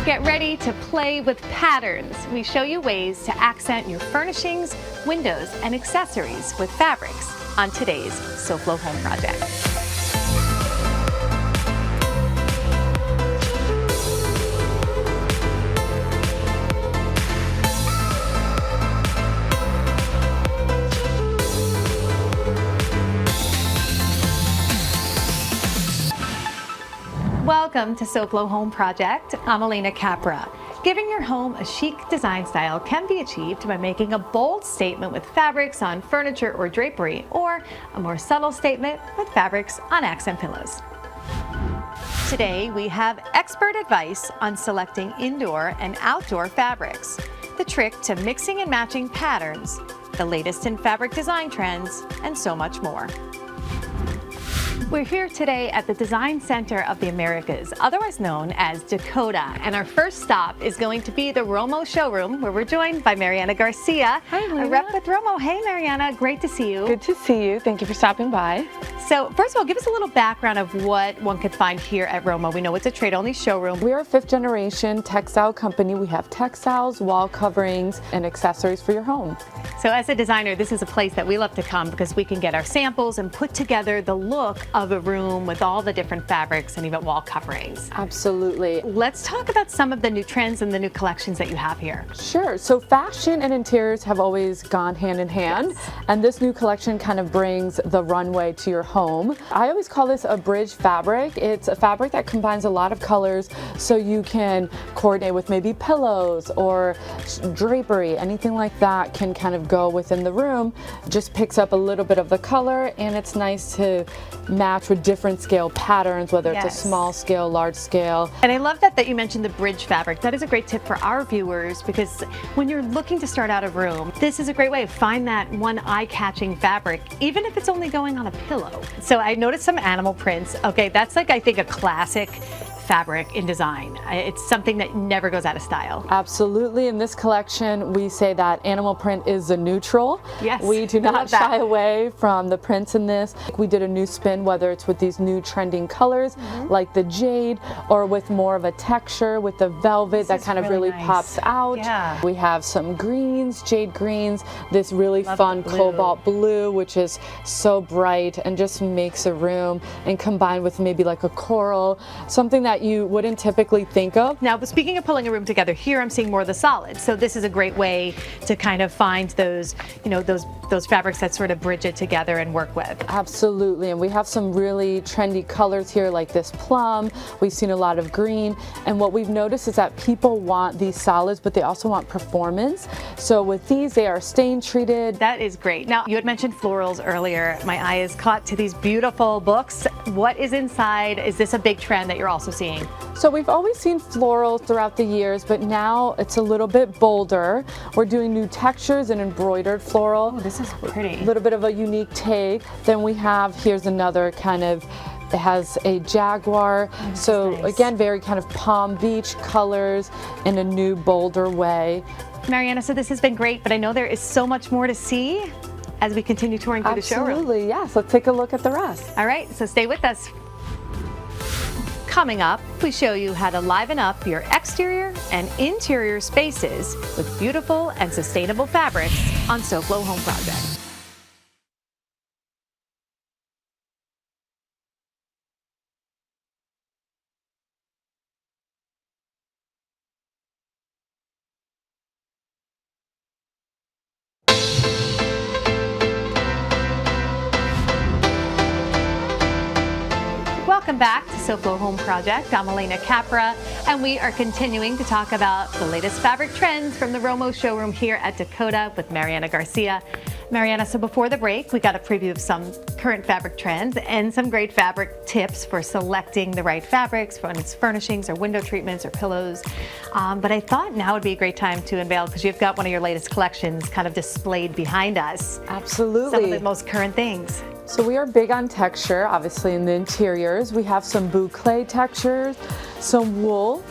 Get ready to play with patterns. We show you ways to accent your furnishings, windows, and accessories with fabrics on today's SoFlo Home Project. Welcome to SoFlo Home Project. I'm Alena Capra. Giving your home a chic design style can be achieved by making a bold statement with fabrics on furniture or drapery, or a more subtle statement with fabrics on accent pillows. Today we have expert advice on selecting indoor and outdoor fabrics, the trick to mixing and matching patterns, the latest in fabric design trends, and so much more. We're here today at the Design Center of the Americas, otherwise known as Dakota. And our first stop is going to be the Romo showroom, where we're joined by Mariana Garcia, a rep with Romo. Hey, Mariana, great to see you. Good to see you. Thank you for stopping by. So first of all, give us a little background of what one could find here at Romo. We know it's a trade-only showroom. We are a fifth generation textile company. We have textiles, wall coverings, and accessories for your home. So as a designer, this is a place that we love to come because we can get our samples and put together the look of a room with all the different fabrics and even wall coverings. Absolutely. Let's talk about some of the new trends and the new collections that you have here. Sure. So fashion and interiors have always gone hand in hand, yes. And this new collection kind of brings the runway to your home. I always call this a bridge fabric. It's a fabric that combines a lot of colors so you can coordinate with maybe pillows or drapery, anything like that can kind of go within the room. Just picks up a little bit of the color, and it's nice to match with different scale patterns, whether it's a small scale, large scale. And I love that you mentioned the bridge fabric. That is a great tip for our viewers, because when you're looking to start out a room, this is a great way to find that one eye-catching fabric, even if it's only going on a pillow. So I noticed some animal prints. Okay, that's like, I think, a classic fabric in design. It's something that never goes out of style. Absolutely. In this collection, we say that animal print is a neutral. Yes. We do not shy away from the prints in this. We did a new spin, whether it's with these new trending colors, like the jade, or with more of a texture with the velvet that kind of really nice. Pops out. Yeah. We have some greens, jade greens, this really fun cobalt blue, which is so bright and just makes a room, and combined with maybe like a coral, something that you wouldn't typically think of. Now, but speaking of pulling a room together, here I'm seeing more of the solids. So this is a great way to kind of find those, you know, those fabrics that sort of bridge it together and work with. Absolutely, and we have some really trendy colors here, like this plum. We've seen a lot of green, and what we've noticed is that people want these solids, but they also want performance. So with these, they are stain treated. That is great. Now, you had mentioned florals earlier. My eye is caught to these beautiful books. What is inside? Is this a big trend that you're also seeing? So we've always seen florals throughout the years, but now it's a little bit bolder. We're doing new textures and embroidered floral. Oh, this is pretty. A little bit of a unique take. Then we have, here's another kind of, it has a jaguar. So nice. Again, very kind of Palm Beach colors in a new, bolder way. Mariana, so this has been great, but I know there is so much more to see as we continue touring through the showroom. Absolutely, yes. Let's take a look at the rest. All right, so stay with us. Coming up, we show you how to liven up your exterior and interior spaces with beautiful and sustainable fabrics on SoFlo Home Project. Welcome back to SoFlo Home Project. I'm Alena Capra, and we are continuing to talk about the latest fabric trends from the Romo showroom here at Dakota with Mariana Garcia. Mariana, so before the break, we got a preview of some current fabric trends and some great fabric tips for selecting the right fabrics, whether it's furnishings or window treatments or pillows. But I thought now would be a great time to unveil, because you've got one of your latest collections kind of displayed behind us. Absolutely. Some of the most current things. So we are big on texture, obviously, in the interiors. We have some boucle textures, some wool,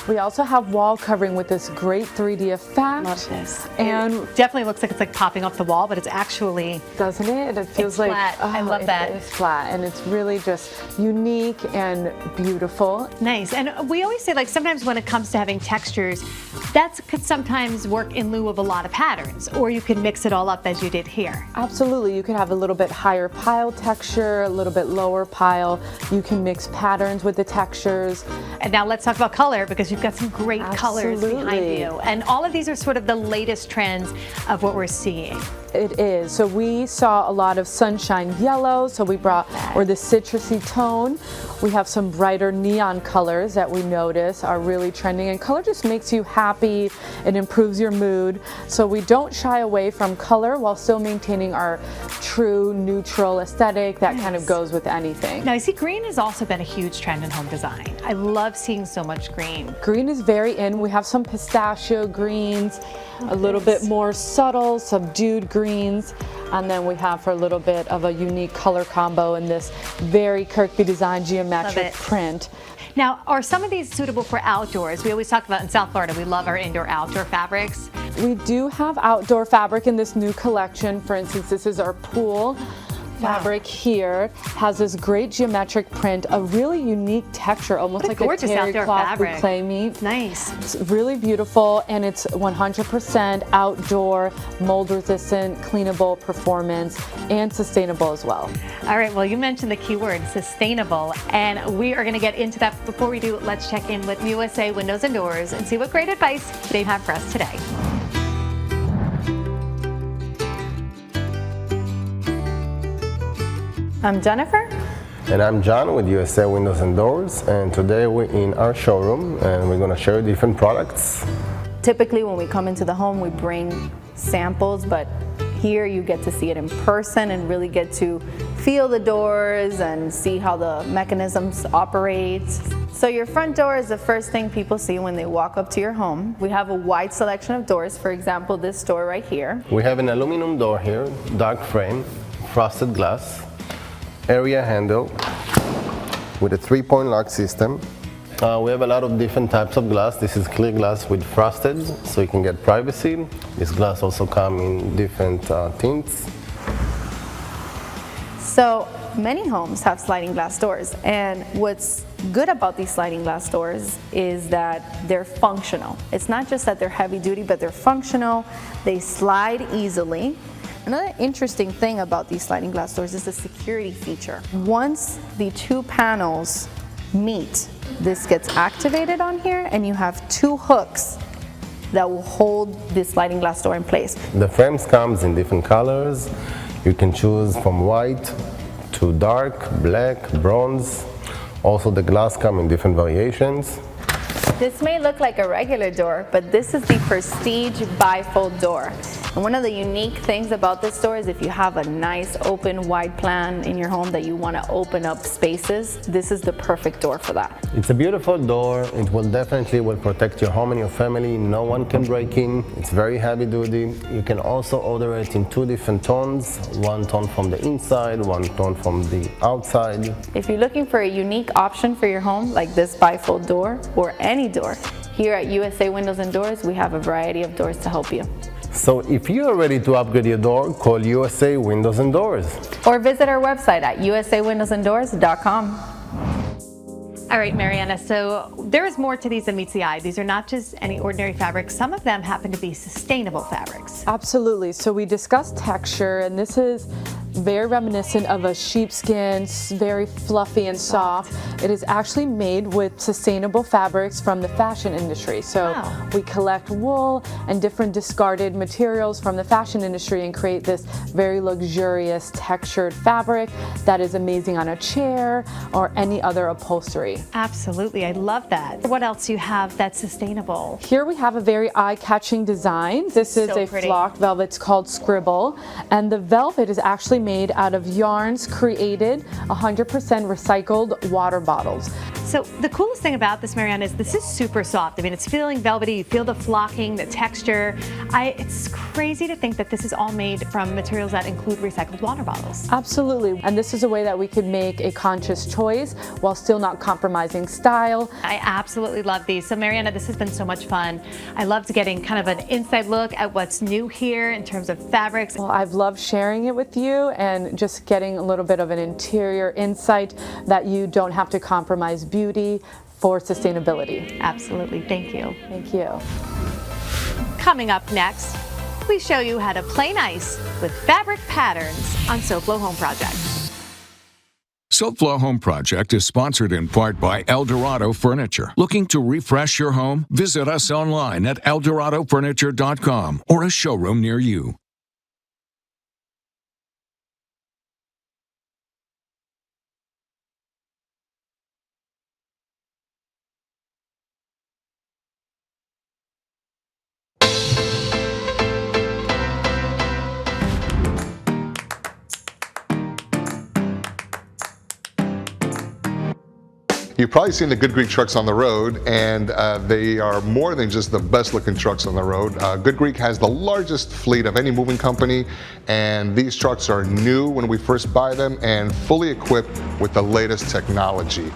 We also have wall covering with this great 3D effect. Love this. And it definitely looks like it's like popping off the wall, but it's actually, doesn't it? It feels it's like flat. I love that. It's flat, and it's really just unique and beautiful. Nice. And we always say, like, sometimes when it comes to having textures, that could sometimes work in lieu of a lot of patterns, or you can mix it all up as you did here. Absolutely. You could have a little bit higher pile texture, a little bit lower pile. You can mix patterns with the textures. And now let's talk about color, because you've got some great colors behind Absolutely. you. And all of these are sort of the latest trends of what we're seeing. It is. So we saw a lot of sunshine yellow, so we brought, or the citrusy tone. We have some brighter neon colors that we notice are really trending, and color just makes you happy. It improves your mood. So we don't shy away from color while still maintaining our true neutral aesthetic that kind of goes with anything. Now, I see green has also been a huge trend in home design. I love seeing so much green. Green is very in. We have some pistachio greens, a little bit more subtle, subdued greens, and then we have for a little bit of a unique color combo in this very Kirkby design geometric print. Now, are some of these suitable for outdoors? We always talk about in South Florida, we love our indoor-outdoor fabrics. We do have outdoor fabric in this new collection. For instance, this is our pool fabric here. Has this great geometric print, a really unique texture, almost like a gorgeous terry outdoor cloth fabric. boucle meat. Nice. It's really beautiful, and it's 100% outdoor, mold resistant, cleanable performance, and sustainable as well. All right, well, you mentioned the key word, sustainable, and we are going to get into that. Before we do, let's check in with USA Windows and Doors and see what great advice they have for us today. I'm Jennifer. And I'm John with USA Windows and Doors, and today we're in our showroom and we're going to show you different products. Typically when we come into the home we bring samples, but here you get to see it in person and really get to feel the doors and see how the mechanisms operate. So your front door is the first thing people see when they walk up to your home. We have a wide selection of doors. For example, this door right here. We have an aluminum door here, dark frame, frosted glass, area handle with a 3-point lock system. We have a lot of different types of glass. This is clear glass with frosted, so you can get privacy. This glass also comes in different tints. So many homes have sliding glass doors, and what's good about these sliding glass doors is that they're functional. It's not just that they're heavy duty, but they're functional. They slide easily. Another interesting thing about these sliding glass doors is the security feature. Once the two panels meet, this gets activated on here, and you have two hooks that will hold this sliding glass door in place. The frames comes in different colors. You can choose from white to dark, black, bronze. Also the glass comes in different variations. This may look like a regular door, but this is the Prestige bifold door. And one of the unique things about this door is if you have a nice open wide plan in your home that you want to open up spaces, this is the perfect door for that. It's a beautiful door. It will definitely protect your home and your family. No one can break in. It's very heavy duty. You can also order it in 2 different tones. 1 tone from the inside, 1 tone from the outside. If you're looking for a unique option for your home, like this bifold door or any door, here at USA Windows and Doors, we have a variety of doors to help you. So if you are ready to upgrade your door, call USA Windows and Doors. Or visit our website at usawindowsanddoors.com. All right, Mariana, so there is more to these than meets the eye. These are not just any ordinary fabrics. Some of them happen to be sustainable fabrics. Absolutely. So we discussed texture, and this is very reminiscent of a sheepskin, very fluffy and soft. It is actually made with sustainable fabrics from the fashion industry. So we collect wool and different discarded materials from the fashion industry and create this very luxurious textured fabric that is amazing on a chair or any other upholstery. Absolutely, I love that. What else do you have that's sustainable? Here we have a very eye-catching design. This is a flocked velvet. It's called Scribble, and the velvet is actually made out of yarns created 100% recycled water bottles. So the coolest thing about this, Mariana, is this is super soft. I mean, it's feeling velvety. You feel the flocking, the texture. It's crazy to think that this is all made from materials that include recycled water bottles. Absolutely, and this is a way that we could make a conscious choice while still not compromising style. I absolutely love these. So Mariana, this has been so much fun. I loved getting kind of an inside look at what's new here in terms of fabrics. Well, I've loved sharing it with you and just getting a little bit of an interior insight that you don't have to compromise beauty for sustainability. Absolutely, thank you. Thank you. Coming up next, we show you how to play nice with fabric patterns on SoFlo Home Project. SoFlo Home Project is sponsored in part by Eldorado Furniture. Looking to refresh your home? Visit us online at eldoradofurniture.com or a showroom near you. You've probably seen the Good Greek trucks on the road, and they are more than just the best looking trucks on the road. Good Greek has the largest fleet of any moving company, and these trucks are new when we first buy them and fully equipped with the latest technology.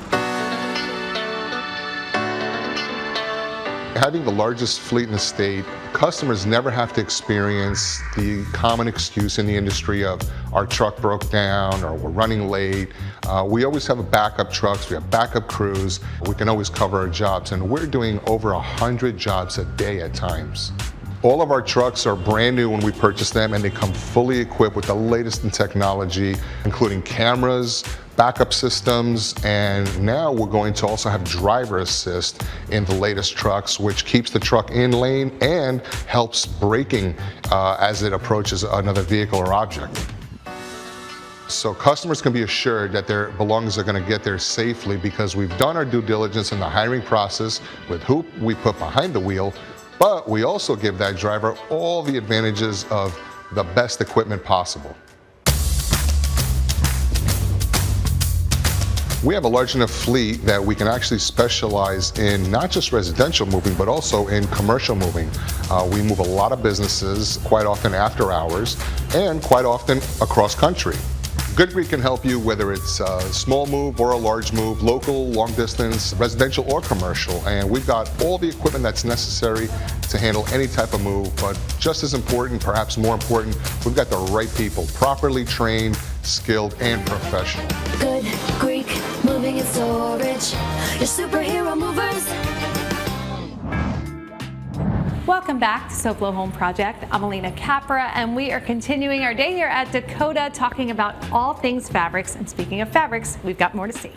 Having the largest fleet in the state, customers never have to experience the common excuse in the industry of our truck broke down or we're running late. We always have backup trucks, we have backup crews, we can always cover our jobs, and we're doing over 100 jobs a day at times. All of our trucks are brand new when we purchase them, and they come fully equipped with the latest in technology, including cameras, backup systems, and now we're going to also have driver assist in the latest trucks, which keeps the truck in lane and helps braking as it approaches another vehicle or object. So customers can be assured that their belongings are going to get there safely because we've done our due diligence in the hiring process with who we put behind the wheel, but we also give that driver all the advantages of the best equipment possible. We have a large enough fleet that we can actually specialize in not just residential moving, but also in commercial moving. We move a lot of businesses, quite often after hours, and quite often across country. Good Greek can help you whether it's a small move or a large move, local, long distance, residential or commercial, and we've got all the equipment that's necessary to handle any type of move, but just as important, perhaps more important, we've got the right people, properly trained, skilled, and professional. Good Greek moving and storage, your superhero movers. Welcome back to SoFlo Home Project. I'm Alena Capra, and we are continuing our day here at Dakota talking about all things fabrics. And speaking of fabrics, we've got more to see.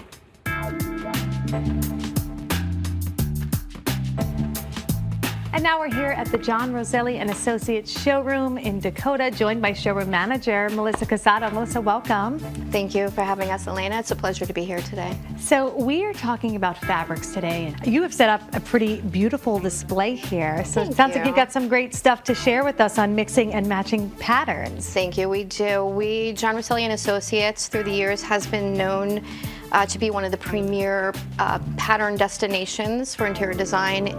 And now we're here at the John Roselli and Associates showroom in Dakota, joined by showroom manager Melissa Casado. Melissa, welcome. Thank you for having us, Alena. It's a pleasure to be here today. So we are talking about fabrics today. You have set up a pretty beautiful display here. So it sounds like you've got some great stuff to share with us on mixing and matching patterns. Thank you. We do. John Roselli and Associates, through the years, has been known to be one of the premier pattern destinations for interior design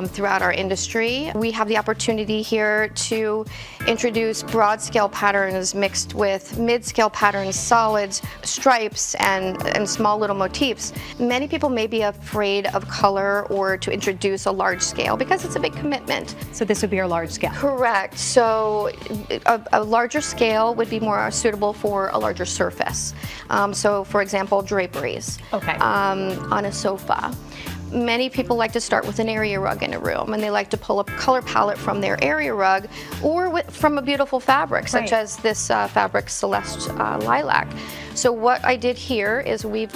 throughout our industry. We have the opportunity here to introduce broad scale patterns mixed with mid-scale patterns, solids, stripes, and small little motifs. Many people may be afraid of color or to introduce a large scale because it's a big commitment. So this would be our large scale. Correct. So a larger scale would be more suitable for a larger surface. So for example, draperies on a sofa. Many people like to start with an area rug in a room, and they like to pull a color palette from their area rug or from a beautiful fabric, such as this fabric Celeste lilac. So what I did here is we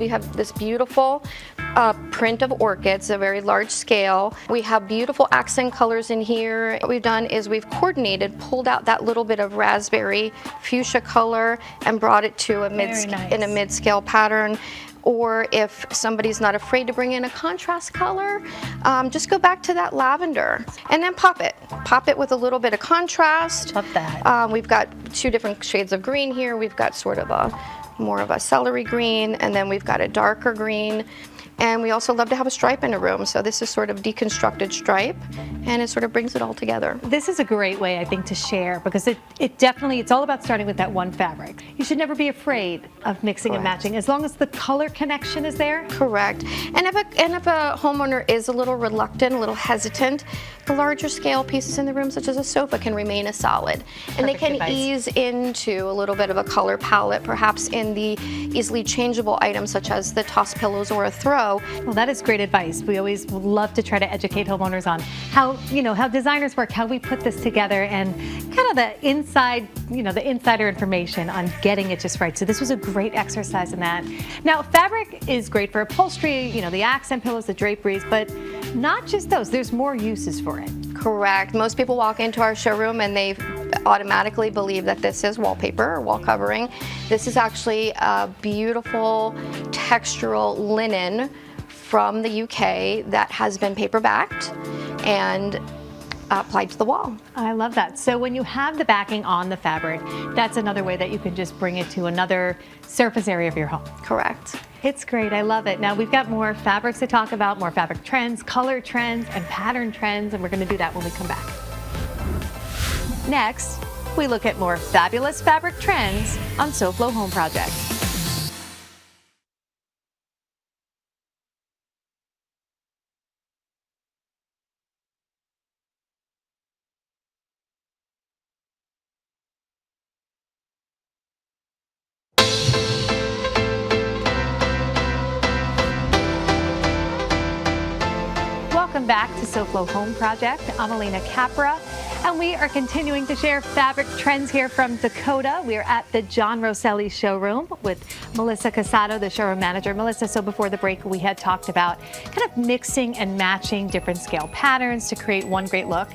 have this beautiful print of orchids, a very large scale. We have beautiful accent colors in here. What we've done is we've coordinated, pulled out that little bit of raspberry fuchsia color and brought it to in a mid-scale pattern. Or if somebody's not afraid to bring in a contrast color, just go back to that lavender and then pop it. Pop it with a little bit of contrast. Love that. We've got two different shades of green here. We've got sort of more of a celery green, and then we've got a darker green. And we also love to have a stripe in a room. So this is sort of deconstructed stripe, and it sort of brings it all together. This is a great way, I think, to share, because it definitely, it's all about starting with that one fabric. You should never be afraid of mixing and matching, as long as the color connection is there. Correct. And if a homeowner is a little reluctant, a little hesitant, the larger scale pieces in the room, such as a sofa, can remain a solid. And they can advice. ease into a little bit of a color palette, perhaps in the easily changeable items such as the toss pillows or a throw. Well, that is great advice. We always love to try to educate homeowners on how, you know, how designers work, how we put this together, and kind of the inside, you know, the insider information on getting it just right. So this was a great exercise in that. Now, fabric is great for upholstery, you know, the accent pillows, the draperies, but not just those. There's more uses for it. Correct. Most people walk into our showroom and they automatically believe that this is wallpaper or wall covering. This is actually a beautiful textural linen from the UK that has been paper backed and applied to the wall. I love that. So when you have the backing on the fabric, that's another way that you can just bring it to another surface area of your home. Correct. It's great. I love it. Now we've got more fabrics to talk about, more fabric trends, color trends, and pattern trends, and we're going to do that when we come back. Next, we look at more fabulous fabric trends on SoFlo Home Project. Welcome back to SoFlo Home Project. I'm Alena Capra, and we are continuing to share fabric trends here from Dakota. We are at the John Rosselli showroom with Melissa Casado, the showroom manager. Melissa, so before the break, we had talked about kind of mixing and matching different scale patterns to create one great look.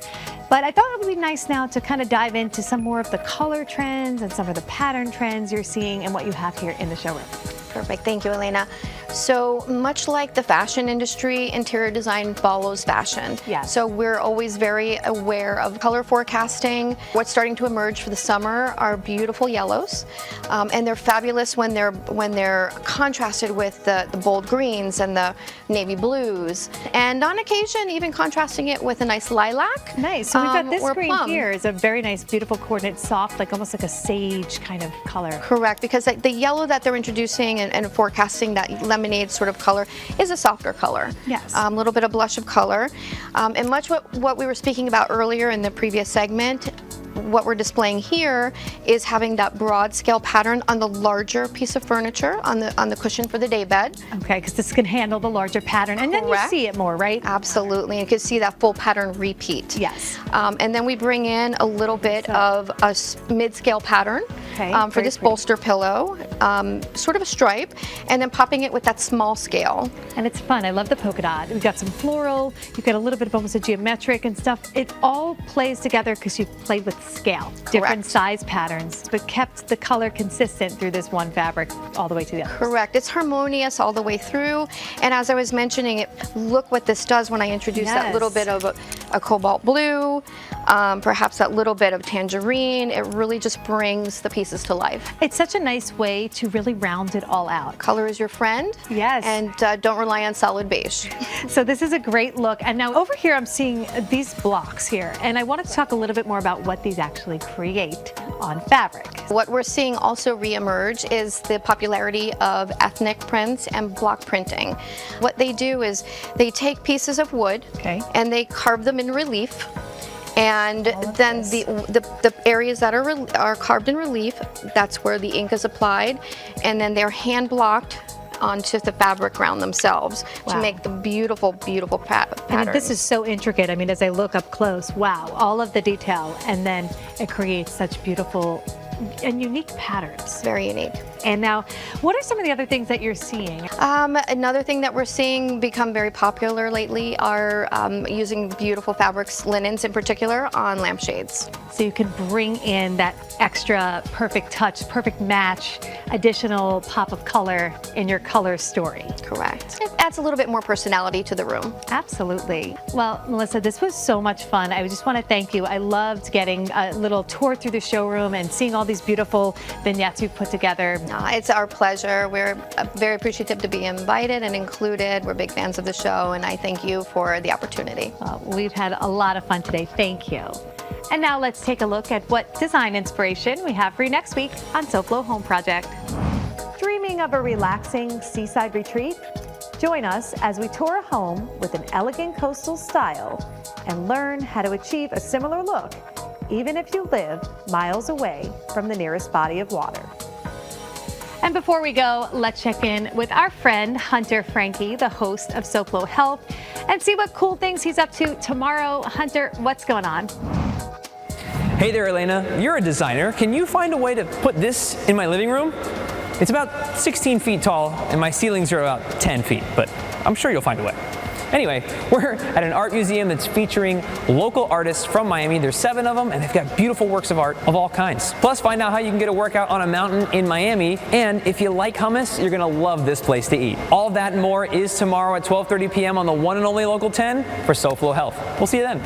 But I thought it would be nice now to kind of dive into some more of the color trends and some of the pattern trends you're seeing and what you have here in the showroom. Perfect. Thank you, Alena. So much like the fashion industry, interior design follows fashion. Yes. So we're always very aware of color forecasting. What's starting to emerge for the summer are beautiful yellows, and they're fabulous when they're contrasted with the bold greens and the navy blues, and on occasion even contrasting it with a nice lilac. Nice. So we've got this or green plum. here is a very nice, beautiful coordinate, soft, like almost like a sage kind of color. Correct, because the yellow that they're introducing and forecasting, that lemonade sort of color, is a softer color. Yes. A little bit of blush of color. And much what we were speaking about earlier in the previous segment, what we're displaying here is having that broad scale pattern on the larger piece of furniture, on the cushion for the daybed. Okay, because this can handle the larger pattern, and then you Correct. see it more, right? Absolutely, you can see that full pattern repeat. Yes. And then we bring in a little bit of a mid-scale pattern for very this pretty. bolster pillow, sort of a stripe, and then popping it with that small scale. And it's fun. I love the polka dot. We've got some floral. You've got a little bit of almost a geometric and stuff. It all plays together because you've played with scale, different size patterns, but kept the color consistent through this one fabric all the way to the other. Correct. It's harmonious all the way through. And as I was mentioning, look what this does when I introduce that little bit of a cobalt blue, perhaps that little bit of tangerine. It really just brings the pieces to life. It's such a nice way to really round it all out. Color is your friend. Yes. And don't rely on solid beige. So this is a great look. And now over here I'm seeing these blocks here, and I wanted to talk a little bit more about what these actually create on fabric. What we're seeing also reemerge is the popularity of ethnic prints and block printing. What they do is they take pieces of wood and they carve them in relief. And then the areas that are carved in relief, that's where the ink is applied, and then they're hand blocked onto the fabric ground themselves to make the beautiful, beautiful patterns. I mean, this is so intricate. I mean, as I look up close, wow, all of the detail, and then it creates such beautiful and unique patterns. Very unique. And now, what are some of the other things that you're seeing? Another thing that we're seeing become very popular lately are using beautiful fabrics, linens in particular, on lampshades. So you can bring in that extra perfect touch, perfect match, additional pop of color in your color story. Correct. It adds a little bit more personality to the room. Absolutely. Well, Melissa, this was so much fun. I just want to thank you. I loved getting a little tour through the showroom and seeing all these beautiful vignettes you've put together. It's our pleasure. We're very appreciative to be invited and included. We're big fans of the show, and I thank you for the opportunity. We've had a lot of fun today. Thank you. And now let's take a look at what design inspiration we have for you next week on SoFlo Home Project. Dreaming of a relaxing seaside retreat? Join us as we tour a home with an elegant coastal style and learn how to achieve a similar look, even if you live miles away from the nearest body of water. And before we go, let's check in with our friend Hunter Franke, the host of SoFlo Health, and see what cool things he's up to tomorrow. Hunter, what's going on? Hey there, Alena. You're a designer. Can you find a way to put this in my living room? It's about 16 feet tall, and my ceilings are about 10 feet, but I'm sure you'll find a way. Anyway, we're at an art museum that's featuring local artists from Miami. There's 7 of them, and they've got beautiful works of art of all kinds. Plus, find out how you can get a workout on a mountain in Miami, and if you like hummus, you're gonna love this place to eat. All that and more is tomorrow at 12:30 p.m. on the one and only Local 10 for SoFlo Health. We'll see you then.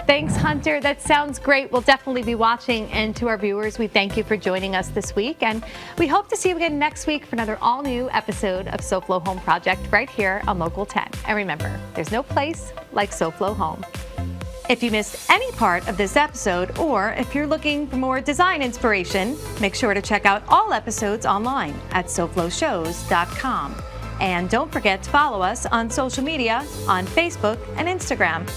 Thanks, Hunter. That sounds great. We'll definitely be watching. And to our viewers, we thank you for joining us this week. And we hope to see you again next week for another all-new episode of SoFlo Home Project right here on Local 10. And remember, there's no place like SoFlo Home. If you missed any part of this episode, or if you're looking for more design inspiration, make sure to check out all episodes online at SoFloShows.com. And don't forget to follow us on social media on Facebook and Instagram.